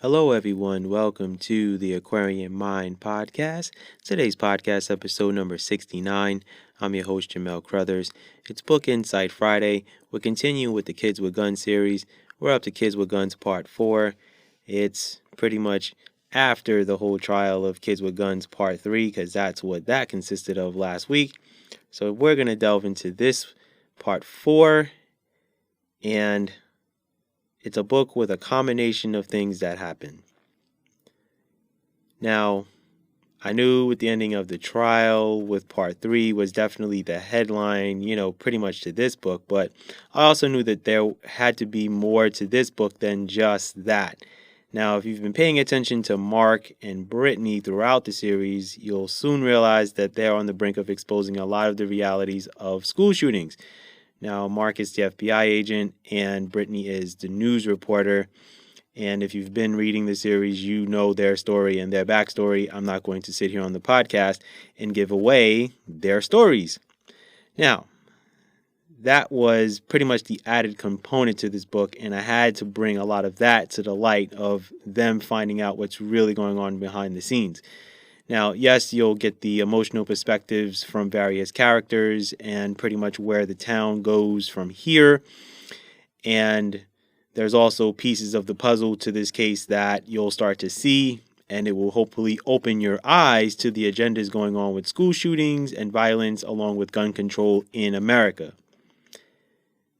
Hello, everyone. Welcome to the Aquarian Mind podcast. Today's podcast, episode number 69. I'm your host, Jamel Crothers. It's Book Insight Friday. We're continuing with the Kids with Guns series. We're up to Kids with Guns Part 4. It's pretty much after the whole trial of Kids with Guns Part 3, because that's what that consisted of last week. So we're going to delve into this Part 4, and it's a book with a combination of things that happen. Now, I knew with the ending of the trial with part 3 was definitely the headline, pretty much to this book, but I also knew that there had to be more to this book than just that. Now, if you've been paying attention to Mark and Brittany throughout the series, you'll soon realize that they're on the brink of exposing a lot of the realities of school shootings. Now, Mark is the FBI agent and Brittany is the news reporter. And if you've been reading the series, you know their story and their backstory. I'm not going to sit here on the podcast and give away their stories. Now, that was pretty much the added component to this book, and I had to bring a lot of that to the light of them finding out what's really going on behind the scenes. Now, yes, you'll get the emotional perspectives from various characters and pretty much where the town goes from here. And there's also pieces of the puzzle to this case that you'll start to see, and it will hopefully open your eyes to the agendas going on with school shootings and violence along with gun control in America.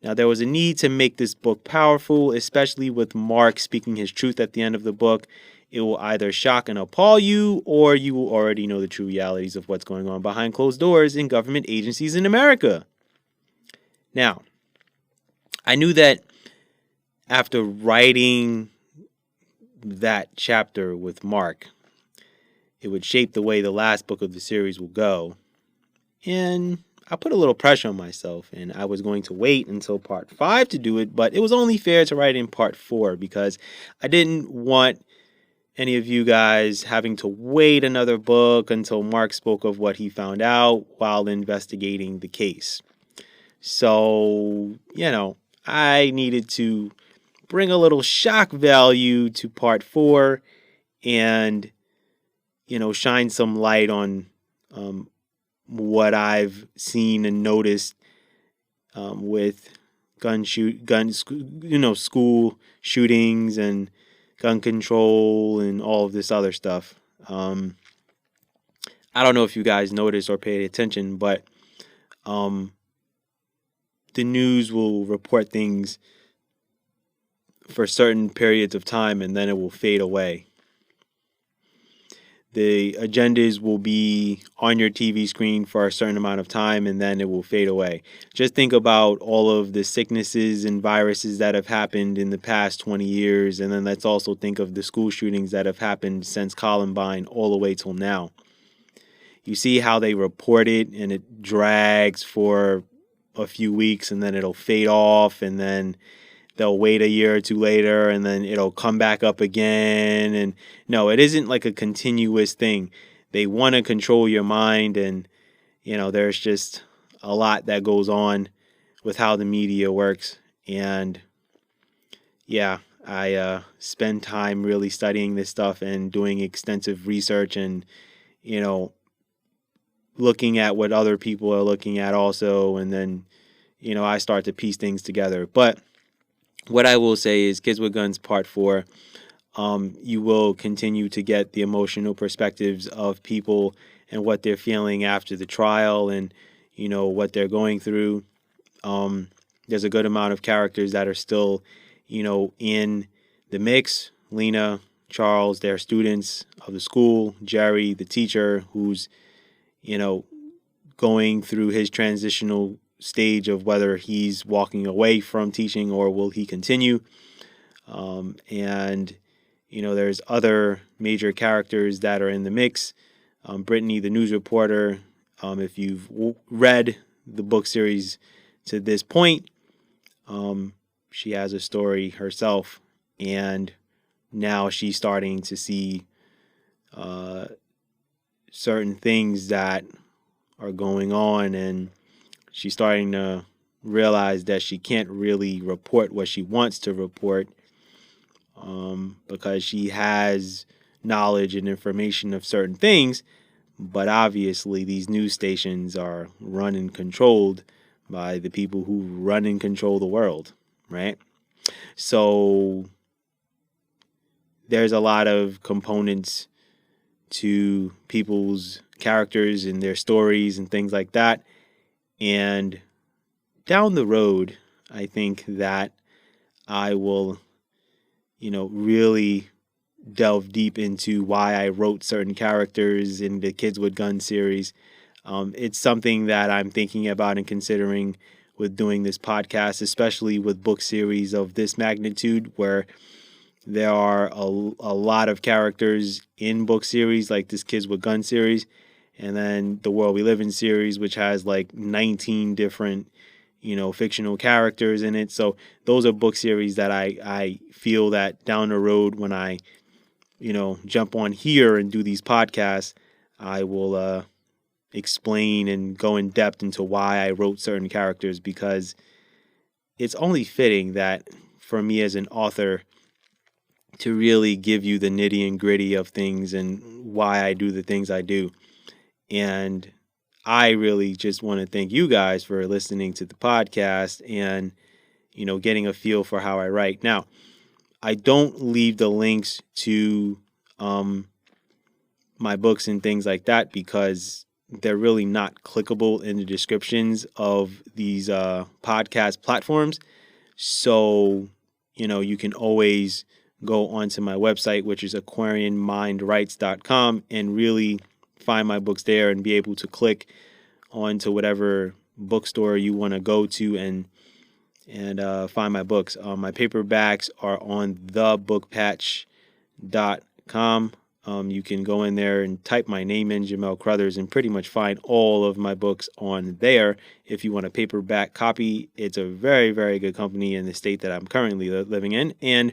Now, there was a need to make this book powerful, especially with Mark speaking his truth at the end of the book. It will either shock and appall you, or you will already know the true realities of what's going on behind closed doors in government agencies in America. Now, I knew that after writing that chapter with Mark, it would shape the way the last book of the series will go. And I put a little pressure on myself, and I was going to wait until part 5 to do it, but it was only fair to write in part 4 because I didn't want any of you guys having to wait another book until Mark spoke of what he found out while investigating the case. So, I needed to bring a little shock value to part 4 and, shine some light on what I've seen and noticed with school shootings and gun control and all of this other stuff. I don't know if you guys noticed or paid attention, but the news will report things for certain periods of time and then it will fade away. The agendas will be on your TV screen for a certain amount of time and then it will fade away. Just think about all of the sicknesses and viruses that have happened in the past 20 years. And then let's also think of the school shootings that have happened since Columbine all the way till now. You see how they report it and it drags for a few weeks and then it'll fade off and then they'll wait a year or two later and then it'll come back up again. And no, it isn't like a continuous thing. They want to control your mind and, there's just a lot that goes on with how the media works. And yeah, I spend time really studying this stuff and doing extensive research and, looking at what other people are looking at also. And then, I start to piece things together. But what I will say is Kids with Guns Part 4, you will continue to get the emotional perspectives of people and what they're feeling after the trial and, what they're going through. There's a good amount of characters that are still, in the mix. Lena, Charles, they're students of the school. Jerry, the teacher, who's, going through his transitional stage of whether he's walking away from teaching or will he continue. And, there's other major characters that are in the mix. Brittany, the news reporter, if you've read the book series to this point, she has a story herself. And now she's starting to see certain things that are going on and she's starting to realize that she can't really report what she wants to report because she has knowledge and information of certain things. But obviously, these news stations are run and controlled by the people who run and control the world, right? So there's a lot of components to people's characters and their stories and things like that. And down the road, I think that I will, really delve deep into why I wrote certain characters in the Kids with Guns series. It's something that I'm thinking about and considering with doing this podcast, especially with book series of this magnitude, where there are a lot of characters in book series like this Kids with Guns series, and then the World We Live in series, which has like 19 different fictional characters in it. So those are book series that I feel that down the road when I jump on here and do these podcasts, I will explain and go in depth into why I wrote certain characters, because it's only fitting that for me as an author to really give you the nitty and gritty of things and why I do the things I do. And I really just want to thank you guys for listening to the podcast and, getting a feel for how I write. Now, I don't leave the links to my books and things like that because they're really not clickable in the descriptions of these podcast platforms. So, you can always go onto my website, which is aquarianmindwrites.com, and really find my books there and be able to click onto whatever bookstore you want to go to and find my books. My paperbacks are on thebookpatch.com. You can go in there and type my name in, Jamel Crothers, and pretty much find all of my books on there. If you want a paperback copy, it's a very, very good company in the state that I'm currently living in, and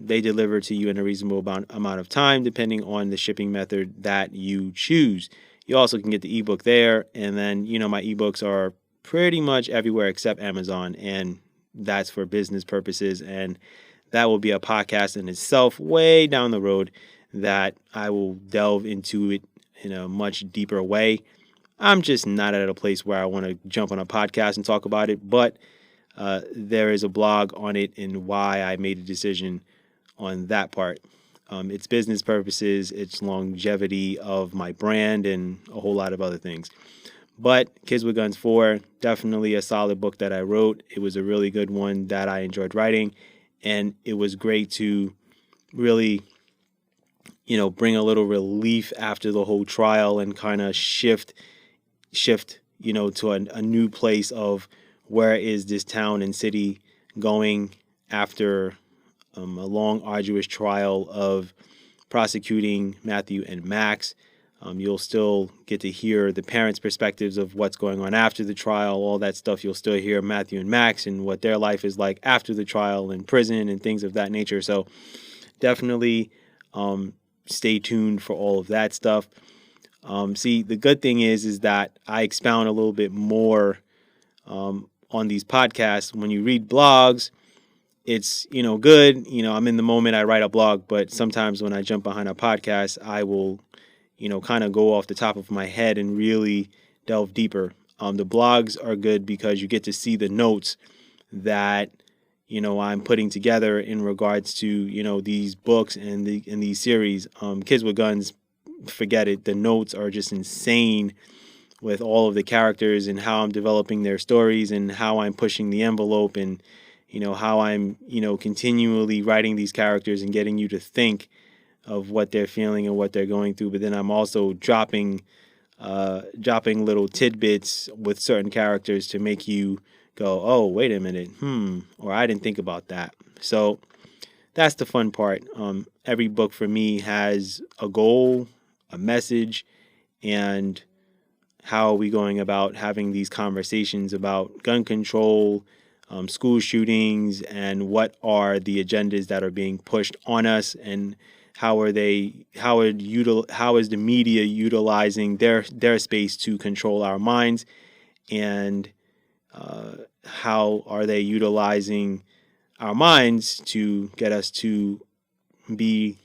they deliver to you in a reasonable amount of time, depending on the shipping method that you choose. You also can get the ebook there, and then, my ebooks are pretty much everywhere except Amazon, and that's for business purposes, and that will be a podcast in itself way down the road that I will delve into it in a much deeper way. I'm just not at a place where I want to jump on a podcast and talk about it, but there is a blog on it and why I made a decision on that part. It's business purposes, it's longevity of my brand, and a whole lot of other things. But Kids with Guns 4, definitely a solid book that I wrote. It was a really good one that I enjoyed writing, and it was great to really, bring a little relief after the whole trial and kind of shift, to a new place of where is this town and city going after a long, arduous trial of prosecuting Matthew and Max. You'll still get to hear the parents' perspectives of what's going on after the trial, all that stuff. You'll still hear Matthew and Max and what their life is like after the trial in prison and things of that nature. So definitely stay tuned for all of that stuff. See, the good thing is that I expound a little bit more on these podcasts. When you read blogs, it's, good. I'm in the moment, I write a blog, but sometimes when I jump behind a podcast, I will kind of go off the top of my head and really delve deeper. The blogs are good because you get to see the notes that, I'm putting together in regards to, these books and these series. Kids with Guns, forget it. The notes are just insane with all of the characters and how I'm developing their stories and how I'm pushing the envelope and, how I'm, continually writing these characters and getting you to think of what they're feeling and what they're going through. But then I'm also dropping little tidbits with certain characters to make you go, oh, wait a minute, or I didn't think about that. So that's the fun part. Every book for me has a goal, a message, and how are we going about having these conversations about gun control, school shootings, and what are the agendas that are being pushed on us, and how is the media utilizing their space to control our minds, and how are they utilizing our minds to get us to be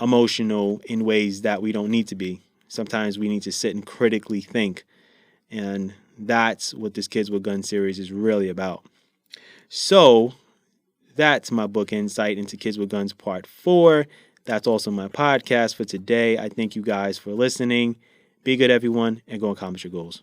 emotional in ways that we don't need to be. Sometimes we need to sit and critically think. And that's what this Kids with Guns series is really about. So that's my book insight into Kids with Guns Part 4. That's also my podcast for today. I thank you guys for listening. Be good, everyone, and go accomplish your goals.